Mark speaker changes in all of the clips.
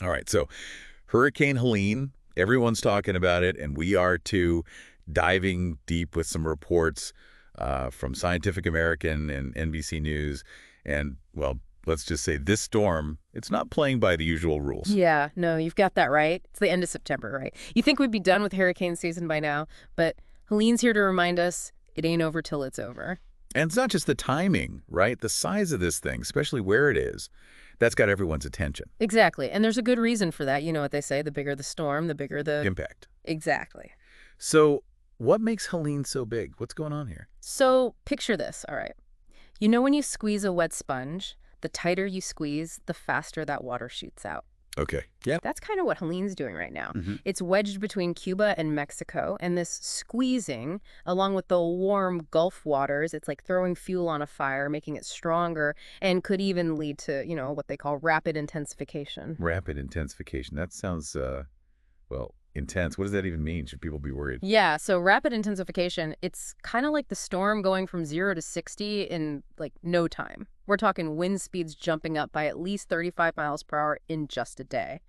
Speaker 1: All right, so Hurricane Helene, everyone's talking about it, and we are too, diving deep with some reports from Scientific American and NBC News. And, well, let's just say this storm, it's not playing by the usual rules.
Speaker 2: Yeah, no, you've got that right. It's the end of September, right? You think we'd be done with hurricane season by now, but Helene's here to remind us it ain't over till it's over.
Speaker 1: And it's not just the timing, right? The size of this thing, especially where it is, that's got everyone's attention.
Speaker 2: Exactly. And there's a good reason for that. You know what they say, the bigger the storm, the bigger the...
Speaker 1: Impact.
Speaker 2: Exactly.
Speaker 1: So what makes Helene so big? What's going on here?
Speaker 2: So picture this, all right. You know when you squeeze a wet sponge, the tighter you squeeze, the faster that water shoots out.
Speaker 1: Okay. Yeah.
Speaker 2: That's kind of what Helene's doing right now.
Speaker 1: Mm-hmm.
Speaker 2: It's wedged between Cuba and Mexico, and this squeezing, along with the warm Gulf waters, it's like throwing fuel on a fire, making it stronger, and could even lead to, what they call rapid intensification.
Speaker 1: Rapid intensification. That sounds, well, intense. What does that even mean? Should people be worried?
Speaker 2: Yeah, so rapid intensification, it's kind of like the storm going from 0 to 60 in, like, no time. We're talking wind speeds jumping up by at least 35 miles per hour in just a day.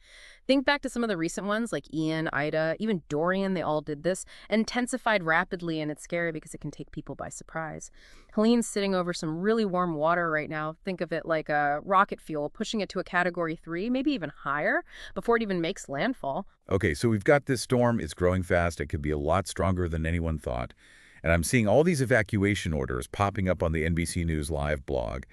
Speaker 2: Think back to some of the recent ones like Ian, Ida, even Dorian, they all did this, intensified rapidly, and it's scary because it can take people by surprise. Helene's sitting over some really warm water right now. Think of it like a rocket fuel, pushing it to a Category 3, maybe even higher, before it even makes landfall.
Speaker 1: Okay, so we've got this storm. It's growing fast. It could be a lot stronger than anyone thought. And I'm seeing all these evacuation orders popping up on the NBC News Live blog.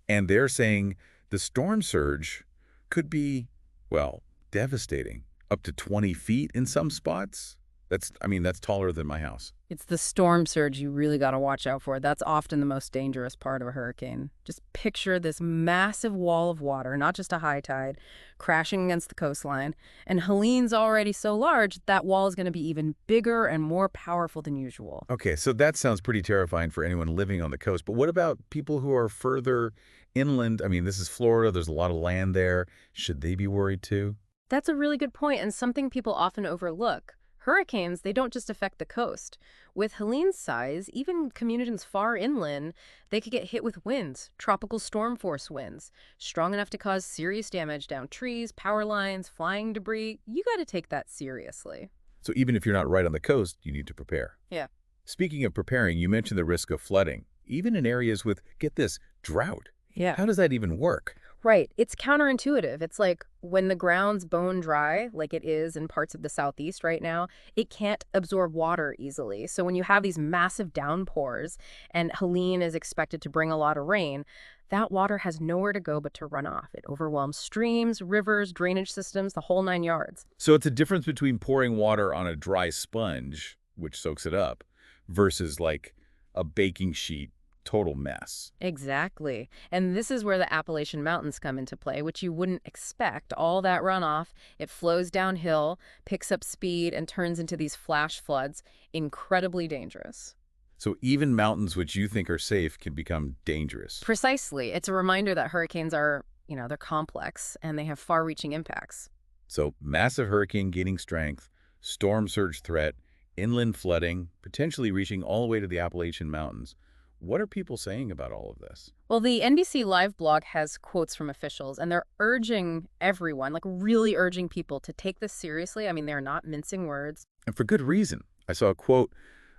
Speaker 1: And they're saying the storm surge could be, well, devastating. Up to 20 feet in some spots. That's taller than my house.
Speaker 2: It's the storm surge you really got to watch out for. That's often the most dangerous part of a hurricane. Just picture this massive wall of water, not just a high tide, crashing against the coastline. And Helene's already so large, that wall is going to be even bigger and more powerful than usual.
Speaker 1: Okay, so that sounds pretty terrifying for anyone living on the coast. But what about people who are further inland? This is Florida. There's a lot of land there. Should they be worried too?
Speaker 2: That's a really good point, and something people often overlook. Hurricanes, they don't just affect the coast. With Helene's size, even communities far inland, they could get hit with winds, tropical storm force winds, strong enough to cause serious damage down trees, power lines, flying debris. You got to take that seriously.
Speaker 1: So even if you're not right on the coast, you need to prepare.
Speaker 2: Yeah.
Speaker 1: Speaking of preparing, you mentioned the risk of flooding, even in areas with, get this, drought.
Speaker 2: Yeah.
Speaker 1: How does that even work?
Speaker 2: Right. It's counterintuitive. It's like when the ground's bone dry, like it is in parts of the southeast right now, it can't absorb water easily. So when you have these massive downpours and Helene is expected to bring a lot of rain, that water has nowhere to go but to run off. It overwhelms streams, rivers, drainage systems, the whole 9 yards.
Speaker 1: So it's a difference between pouring water on a dry sponge, which soaks it up, versus like a baking sheet. Total mess.
Speaker 2: Exactly. And this is where the Appalachian Mountains come into play, which you wouldn't expect. All that runoff, it flows downhill, picks up speed, and turns into these flash floods. Incredibly dangerous.
Speaker 1: So even mountains which you think are safe can become dangerous.
Speaker 2: Precisely. It's a reminder that hurricanes are, they're complex and they have far-reaching impacts.
Speaker 1: So massive hurricane gaining strength, storm surge threat, inland flooding, potentially reaching all the way to the Appalachian Mountains. What are people saying about all of this?
Speaker 2: Well, the NBC Live blog has quotes from officials, and they're urging everyone, like really urging people to take this seriously. They're not mincing words.
Speaker 1: And for good reason. I saw a quote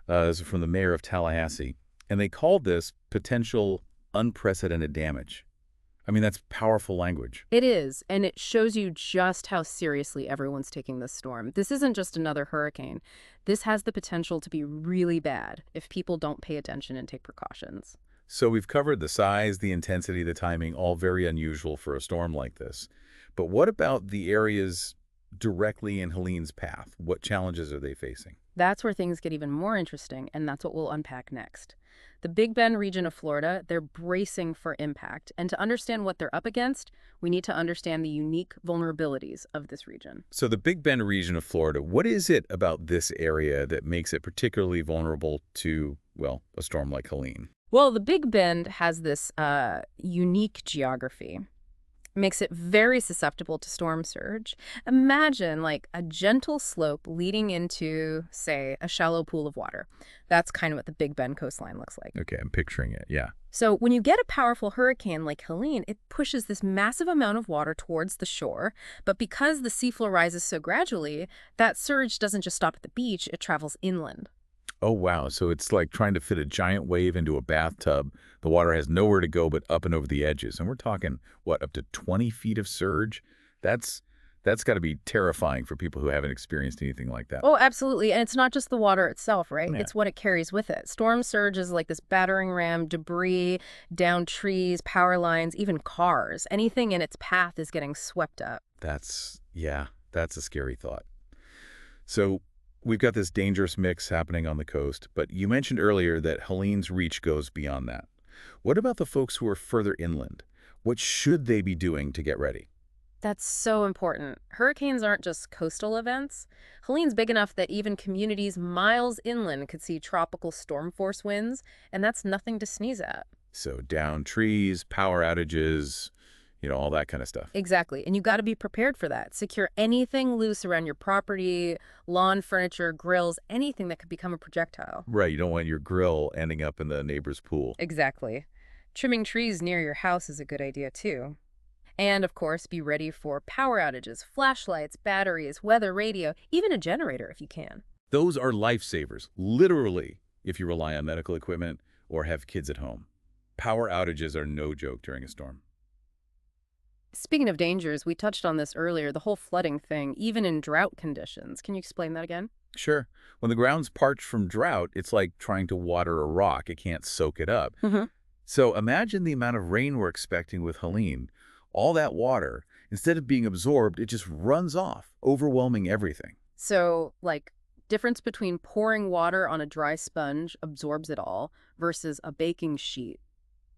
Speaker 1: this is from the mayor of Tallahassee, and they called this potential unprecedented damage. That's powerful language.
Speaker 2: It is, and it shows you just how seriously everyone's taking this storm. This isn't just another hurricane. This has the potential to be really bad if people don't pay attention and take precautions.
Speaker 1: So we've covered the size, the intensity, the timing, all very unusual for a storm like this. But what about the areas directly in Helene's path? What challenges are they facing?
Speaker 2: That's where things get even more interesting, and that's what we'll unpack next. The Big Bend region of Florida, they're bracing for impact. And to understand what they're up against, we need to understand the unique vulnerabilities of this region.
Speaker 1: So the Big Bend region of Florida, what is it about this area that makes it particularly vulnerable to, well, a storm like Helene?
Speaker 2: Well, the Big Bend has this unique geography. makes it very susceptible to storm surge. Imagine like a gentle slope leading into, say, a shallow pool of water. That's kind of what the Big Bend coastline looks like.
Speaker 1: Okay, I'm picturing it, yeah.
Speaker 2: So when you get a powerful hurricane like Helene, it pushes this massive amount of water towards the shore. But because the seafloor rises so gradually, that surge doesn't just stop at the beach, it travels inland.
Speaker 1: Oh, wow. So it's like trying to fit a giant wave into a bathtub. The water has nowhere to go but up and over the edges. And we're talking, what, up to 20 feet of surge? That's that's got to be terrifying for people who haven't experienced anything like that.
Speaker 2: Oh, absolutely. And it's not just the water itself, right?
Speaker 1: Yeah.
Speaker 2: It's what it carries with it. Storm surge is like this battering ram, debris, down trees, power lines, even cars. Anything in its path is getting swept up.
Speaker 1: Yeah, that's a scary thought. So we've got this dangerous mix happening on the coast, but you mentioned earlier that Helene's reach goes beyond that. What about the folks who are further inland? What should they be doing to get ready?
Speaker 2: That's so important. Hurricanes aren't just coastal events. Helene's big enough that even communities miles inland could see tropical storm force winds, and that's nothing to sneeze at.
Speaker 1: So down trees, power outages, all that kind of stuff.
Speaker 2: Exactly. And you got to be prepared for that. Secure anything loose around your property, lawn, furniture, grills, anything that could become a projectile.
Speaker 1: Right, you don't want your grill ending up in the neighbor's pool.
Speaker 2: Exactly. Trimming trees near your house is a good idea, too. And, of course, be ready for power outages, flashlights, batteries, weather radio, even a generator if you can.
Speaker 1: Those are lifesavers, literally, if you rely on medical equipment or have kids at home. Power outages are no joke during a storm.
Speaker 2: Speaking of dangers, we touched on this earlier, the whole flooding thing, even in drought conditions. Can you explain that again?
Speaker 1: Sure, when the ground's parched from drought, it's like trying to water a rock. It can't soak it up.
Speaker 2: Mm-hmm.
Speaker 1: So imagine the amount of rain we're expecting with Helene. All that water, instead of being absorbed, it just runs off, overwhelming everything.
Speaker 2: So, like, difference between pouring water on a dry sponge absorbs it all versus a baking sheet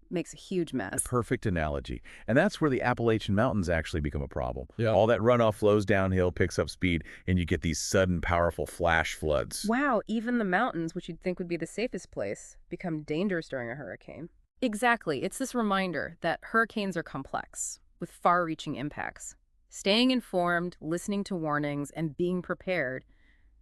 Speaker 2: makes a huge mess.
Speaker 1: Perfect analogy. And that's where the Appalachian Mountains actually become a problem.
Speaker 3: Yeah.
Speaker 1: All that runoff flows downhill, picks up speed, and you get these sudden, powerful flash floods.
Speaker 2: Wow, even the mountains, which you'd think would be the safest place, become dangerous during a hurricane. Exactly. It's this reminder that hurricanes are complex, with far-reaching impacts. Staying informed, listening to warnings, and being prepared,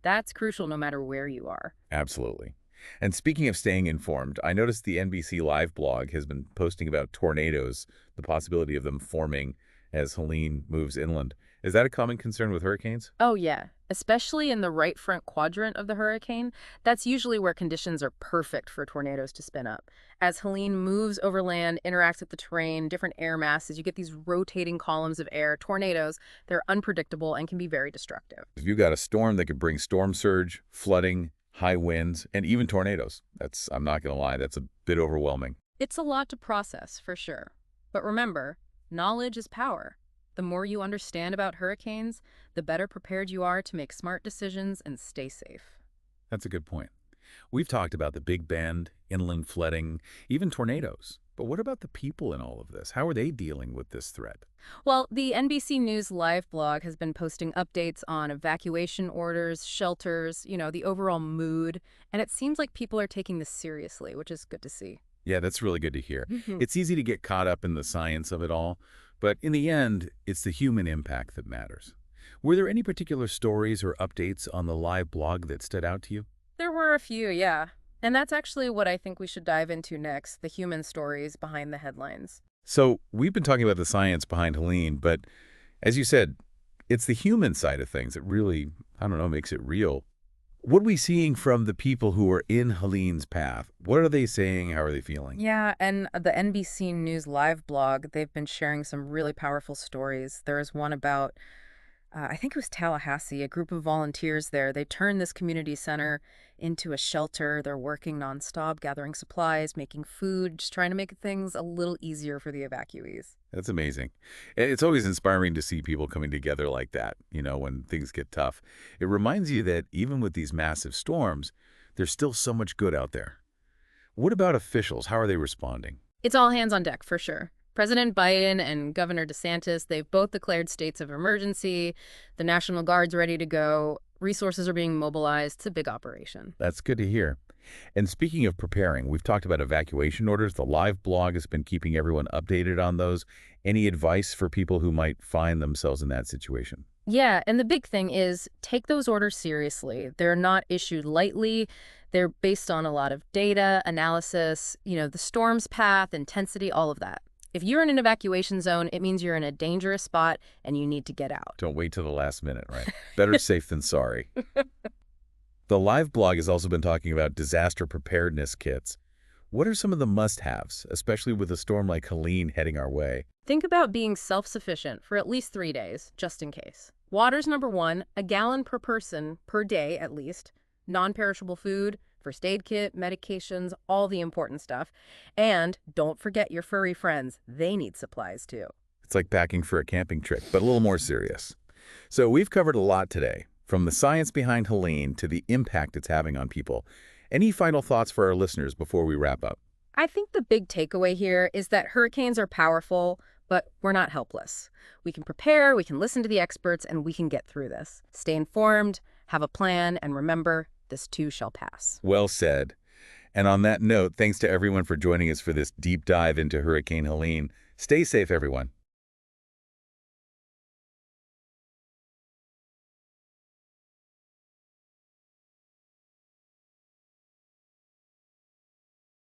Speaker 2: that's crucial no matter where you are.
Speaker 1: Absolutely. And speaking of staying informed, I noticed the NBC Live blog has been posting about tornadoes, the possibility of them forming as Helene moves inland. Is that a common concern with hurricanes?
Speaker 2: Oh, yeah. Especially in the right front quadrant of the hurricane, that's usually where conditions are perfect for tornadoes to spin up. As Helene moves over land, interacts with the terrain, different air masses, you get these rotating columns of air. Tornadoes, they're unpredictable and can be very destructive.
Speaker 1: If you've got a storm that could bring storm surge, flooding, high winds, and even tornadoes, I'm not going to lie, that's a bit overwhelming.
Speaker 2: It's a lot to process, for sure. But remember, knowledge is power. The more you understand about hurricanes, the better prepared you are to make smart decisions and stay safe.
Speaker 1: That's a good point. We've talked about the Big Bend, inland flooding, even tornadoes. But what about the people in all of this? How are they dealing with this threat?
Speaker 2: Well, the NBC News Live blog has been posting updates on evacuation orders, shelters, the overall mood, and it seems like people are taking this seriously, which is good to see.
Speaker 1: Yeah, that's really good to hear.
Speaker 2: Mhm.
Speaker 1: It's easy to get caught up in the science of it all, but in the end, it's the human impact that matters. Were there any particular stories or updates on the live blog that stood out to you?
Speaker 2: There were a few, yeah. And that's actually what I think we should dive into next, the human stories behind the headlines.
Speaker 1: So we've been talking about the science behind Helene, but as you said, it's the human side of things that really, makes it real. What are we seeing from the people who are in Helene's path? What are they saying? How are they feeling?
Speaker 2: Yeah, and the NBC News Live blog, they've been sharing some really powerful stories. There is one about, I think it was Tallahassee, a group of volunteers there. They turned this community center into a shelter. They're working nonstop, gathering supplies, making food, just trying to make things a little easier for the evacuees.
Speaker 1: That's amazing. It's always inspiring to see people coming together like that, when things get tough. It reminds you that even with these massive storms, there's still so much good out there. What about officials? How are they responding?
Speaker 2: It's all hands on deck, for sure. President Biden and Governor DeSantis, they've both declared states of emergency. The National Guard's ready to go. Resources are being mobilized. It's a big operation.
Speaker 1: That's good to hear. And speaking of preparing, we've talked about evacuation orders. The live blog has been keeping everyone updated on those. Any advice for people who might find themselves in that situation?
Speaker 2: Yeah, and the big thing is take those orders seriously. They're not issued lightly. They're based on a lot of data, analysis, the storm's path, intensity, all of that. If you're in an evacuation zone, it means you're in a dangerous spot and you need to get out.
Speaker 1: Don't wait till the last minute, right? Better safe than sorry. The live blog has also been talking about disaster preparedness kits. What are some of the must-haves, especially with a storm like Helene heading our way?
Speaker 2: Think about being self-sufficient for at least 3 days, just in case. Water's number one, a gallon per person per day at least. Non-perishable food, first aid kit, medications, all the important stuff. And don't forget your furry friends. They need supplies too.
Speaker 1: It's like packing for a camping trip, but a little more serious. So we've covered a lot today, from the science behind Helene to the impact it's having on people. Any final thoughts for our listeners before we wrap up?
Speaker 2: I think the big takeaway here is that hurricanes are powerful, but we're not helpless. We can prepare, we can listen to the experts, and we can get through this. Stay informed, have a plan, and remember, this too shall pass.
Speaker 1: Well said. And on that note, thanks to everyone for joining us for this deep dive into Hurricane Helene. Stay safe, everyone.